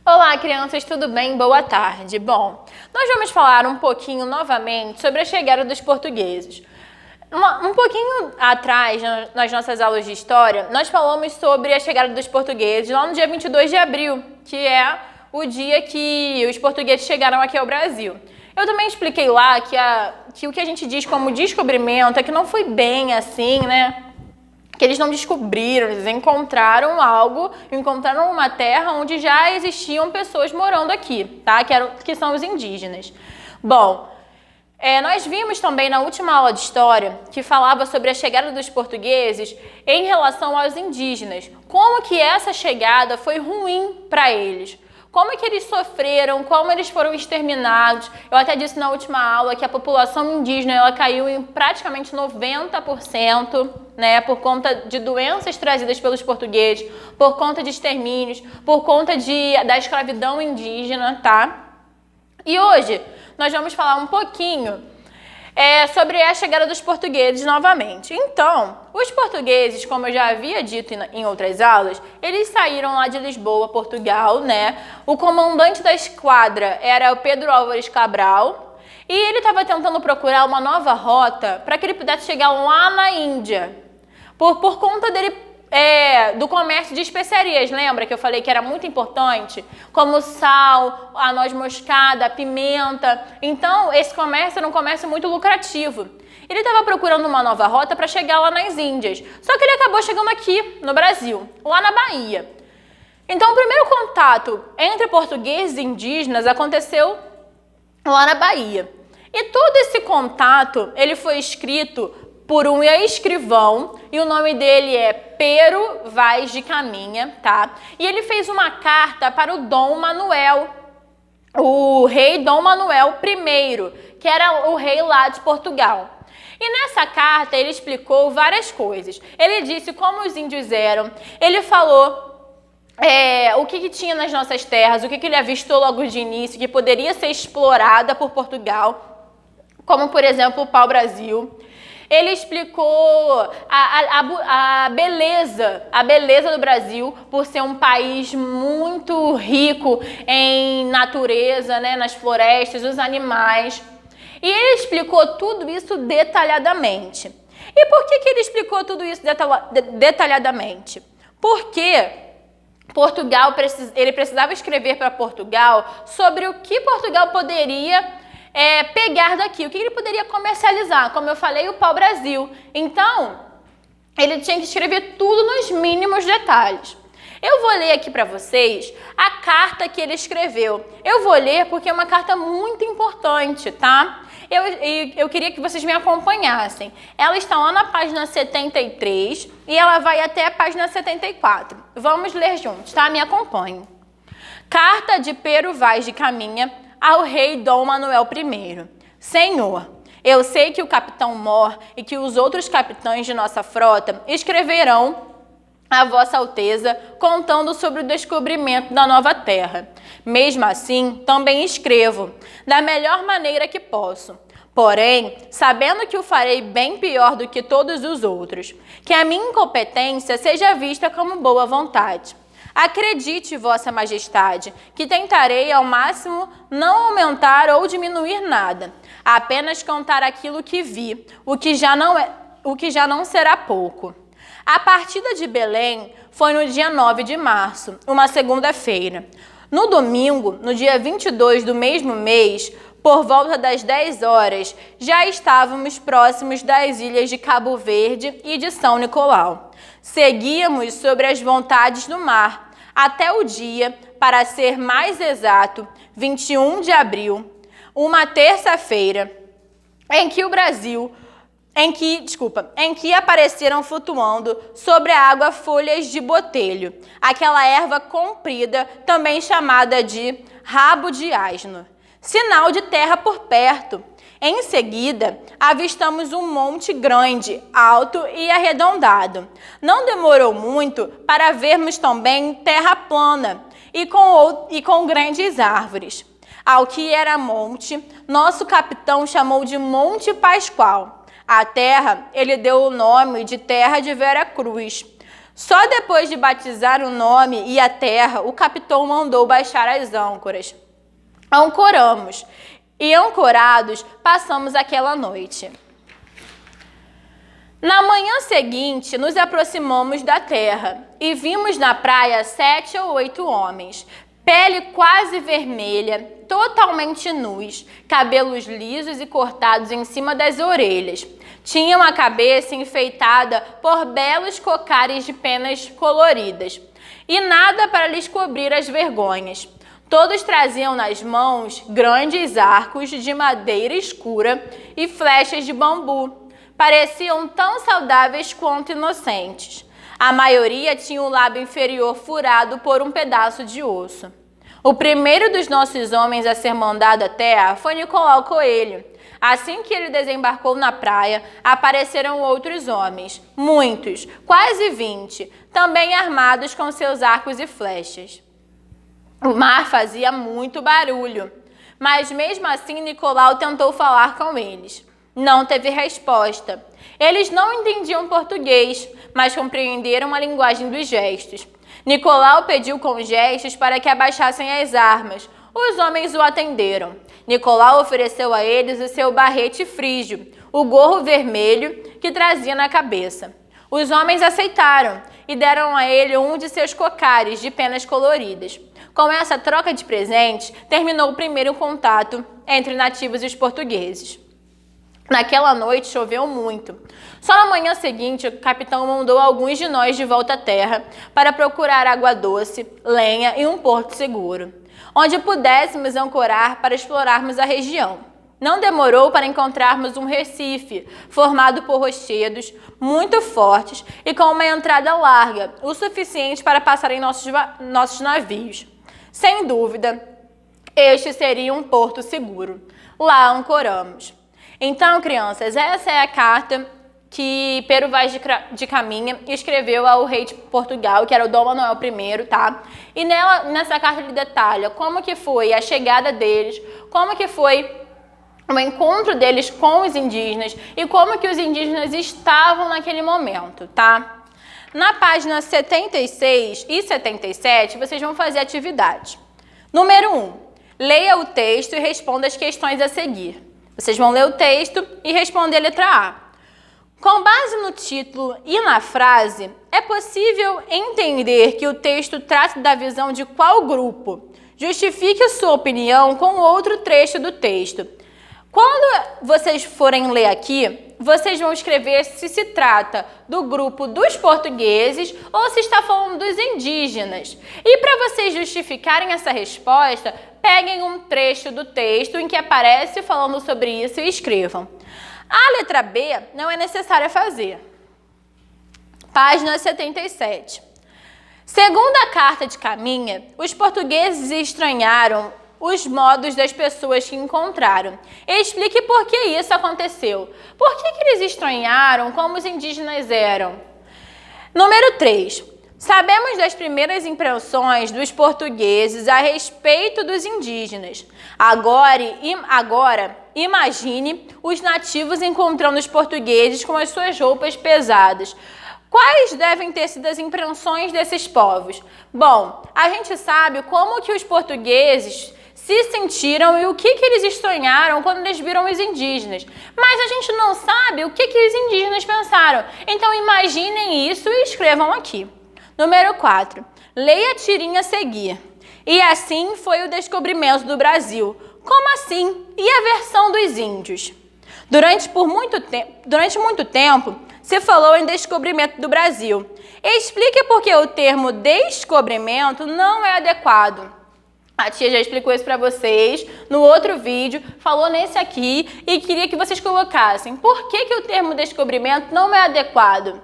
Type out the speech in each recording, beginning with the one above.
Olá, crianças, tudo bem? Boa tarde. Bom, nós vamos falar um pouquinho novamente sobre a chegada dos portugueses. Um pouquinho atrás, nas nossas aulas de história, nós falamos sobre a chegada dos portugueses lá no dia 22 de abril, que é o dia que os portugueses chegaram aqui ao Brasil. Eu também expliquei lá que o que a gente diz como descobrimento é que não foi bem assim, né? Que eles não descobriram, eles encontraram algo, encontraram uma terra onde já existiam pessoas morando aqui, tá? Que são os indígenas. Bom, nós vimos também na última aula de história que falava sobre a chegada dos portugueses em relação aos indígenas. Como que essa chegada foi ruim para eles. Como que eles sofreram, como eles foram exterminados. Eu até disse na última aula que a população indígena ela caiu em praticamente 90%, né, por conta de doenças trazidas pelos portugueses, por conta de extermínios, por conta da escravidão indígena, tá? E hoje nós vamos falar um pouquinho sobre a chegada dos portugueses novamente. Então, os portugueses, como eu já havia dito em outras aulas, eles saíram lá de Lisboa, Portugal, né? O comandante da esquadra era o Pedro Álvares Cabral e ele estava tentando procurar uma nova rota para que ele pudesse chegar lá na Índia, por conta dele do comércio de especiarias, lembra que eu falei que era muito importante? Como sal, a noz moscada, a pimenta. Então, esse comércio era um comércio muito lucrativo. Ele estava procurando uma nova rota para chegar lá nas Índias. Só que ele acabou chegando aqui, no Brasil, lá na Bahia. Então, o primeiro contato entre portugueses e indígenas aconteceu lá na Bahia. E todo esse contato, ele foi escrito por um escrivão, e o nome dele é Pero Vaz de Caminha, tá? E ele fez uma carta para o Dom Manuel, o rei Dom Manuel I, que era o rei lá de Portugal. E nessa carta ele explicou várias coisas. Ele disse como os índios eram, ele falou o que tinha nas nossas terras, o que ele avistou logo de início, que poderia ser explorada por Portugal, como por exemplo o pau-brasil. Ele explicou a beleza do Brasil por ser um país muito rico em natureza, né, nas florestas, os animais. E ele explicou tudo isso detalhadamente. E por que ele explicou tudo isso detalhadamente? Porque Portugal, ele precisava escrever para Portugal sobre o que Portugal poderia pegar daqui, o que ele poderia comercializar, como eu falei, o pau-brasil. Então, ele tinha que escrever tudo nos mínimos detalhes. Eu vou ler aqui para vocês a carta que ele escreveu. Eu vou ler porque é uma carta muito importante, tá? Eu queria que vocês me acompanhassem. Ela está lá na página 73 e ela vai até a página 74. Vamos ler juntos, tá? Me acompanhem. Carta de Pero Vaz de Caminha ao rei Dom Manuel I. Senhor, eu sei que o capitão Mor e que os outros capitães de nossa frota escreverão a Vossa Alteza contando sobre o descobrimento da nova terra. Mesmo assim, também escrevo, da melhor maneira que posso. Porém, sabendo que o farei bem pior do que todos os outros, que a minha incompetência seja vista como boa vontade. Acredite, Vossa Majestade, que tentarei ao máximo não aumentar ou diminuir nada, apenas contar aquilo que vi, o que já não será pouco. A partida de Belém foi no dia 9 de março, uma segunda-feira. No domingo, no dia 22 do mesmo mês, por volta das 10 horas, já estávamos próximos das ilhas de Cabo Verde e de São Nicolau. Seguíamos sobre as vontades do mar, até o dia, para ser mais exato, 21 de abril, uma terça-feira, em que apareceram flutuando sobre a água folhas de botelho, aquela erva comprida, também chamada de rabo de asno, sinal de terra por perto. Em seguida, avistamos um monte grande, alto e arredondado. Não demorou muito para vermos também terra plana e com grandes árvores. Ao que era monte, nosso capitão chamou de Monte Pascoal. A terra, ele deu o nome de Terra de Vera Cruz. Só depois de batizar o nome e a terra, o capitão mandou baixar as âncoras. Ancoramos e, ancorados, passamos aquela noite. Na manhã seguinte, nos aproximamos da terra e vimos na praia 7 ou 8 homens, pele quase vermelha, totalmente nus, cabelos lisos e cortados em cima das orelhas. Tinham a cabeça enfeitada por belos cocares de penas coloridas e nada para lhes cobrir as vergonhas. Todos traziam nas mãos grandes arcos de madeira escura e flechas de bambu. Pareciam tão saudáveis quanto inocentes. A maioria tinha o lábio inferior furado por um pedaço de osso. O primeiro dos nossos homens a ser mandado à terra foi Nicolau Coelho. Assim que ele desembarcou na praia, apareceram outros homens, muitos, quase 20, também armados com seus arcos e flechas. O mar fazia muito barulho, mas mesmo assim Nicolau tentou falar com eles. Não teve resposta. Eles não entendiam português, mas compreenderam a linguagem dos gestos. Nicolau pediu com gestos para que abaixassem as armas. Os homens o atenderam. Nicolau ofereceu a eles o seu barrete frígio, o gorro vermelho que trazia na cabeça. Os homens aceitaram e deram a ele um de seus cocares de penas coloridas. Com essa troca de presentes, terminou o primeiro contato entre nativos e os portugueses. Naquela noite choveu muito. Só na manhã seguinte, o capitão mandou alguns de nós de volta à terra para procurar água doce, lenha e um porto seguro, onde pudéssemos ancorar para explorarmos a região. Não demorou para encontrarmos um recife, formado por rochedos muito fortes e com uma entrada larga, o suficiente para passarem nossos navios. Sem dúvida, este seria um porto seguro. Lá ancoramos. Então, crianças, essa é a carta que Pero Vaz de Caminha escreveu ao rei de Portugal, que era o Dom Manuel I, tá? E nessa carta ele detalha como que foi a chegada deles, como que foi o encontro deles com os indígenas e como que os indígenas estavam naquele momento, tá? Na página 76 e 77, vocês vão fazer atividade. Número 1. Leia o texto e responda as questões a seguir. Vocês vão ler o texto e responder a letra A. Com base no título e na frase, é possível entender que o texto trata da visão de qual grupo? Justifique sua opinião com outro trecho do texto. Quando vocês forem ler aqui, vocês vão escrever se se trata do grupo dos portugueses ou se está falando dos indígenas. E para vocês justificarem essa resposta, peguem um trecho do texto em que aparece falando sobre isso e escrevam. A letra B não é necessária fazer. Página 77. Segundo a carta de Caminha, os portugueses estranharam os modos das pessoas que encontraram. Explique por que isso aconteceu. Por que eles estranharam como os indígenas eram? Número 3. Sabemos das primeiras impressões dos portugueses a respeito dos indígenas. Agora, imagine os nativos encontrando os portugueses com as suas roupas pesadas. Quais devem ter sido as impressões desses povos? Bom, a gente sabe como que os portugueses se sentiram e o que eles estranharam quando eles viram os indígenas. Mas a gente não sabe o que os indígenas pensaram. Então imaginem isso e escrevam aqui. Número 4. Leia a tirinha a seguir. E assim foi o descobrimento do Brasil. Como assim? E a versão dos índios? Durante muito tempo, se falou em descobrimento do Brasil. Explique por que o termo descobrimento não é adequado. A tia já explicou isso para vocês no outro vídeo, falou nesse aqui e queria que vocês colocassem por que o termo descobrimento não é adequado.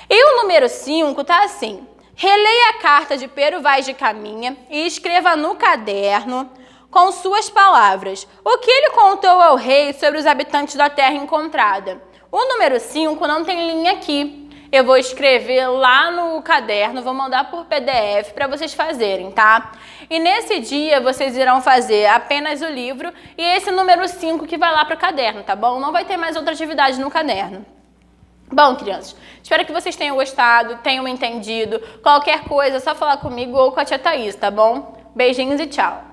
E o número 5 tá assim: releia a carta de Pero Vaz de Caminha e escreva no caderno, com suas palavras, o que ele contou ao rei sobre os habitantes da terra encontrada. O número 5 não tem linha aqui. Eu vou escrever lá no caderno, vou mandar por PDF para vocês fazerem, tá? E nesse dia vocês irão fazer apenas o livro e esse número 5 que vai lá para o caderno, tá bom? Não vai ter mais outra atividade no caderno. Bom, crianças, espero que vocês tenham gostado, tenham entendido. Qualquer coisa é só falar comigo ou com a tia Thaís, tá bom? Beijinhos e tchau!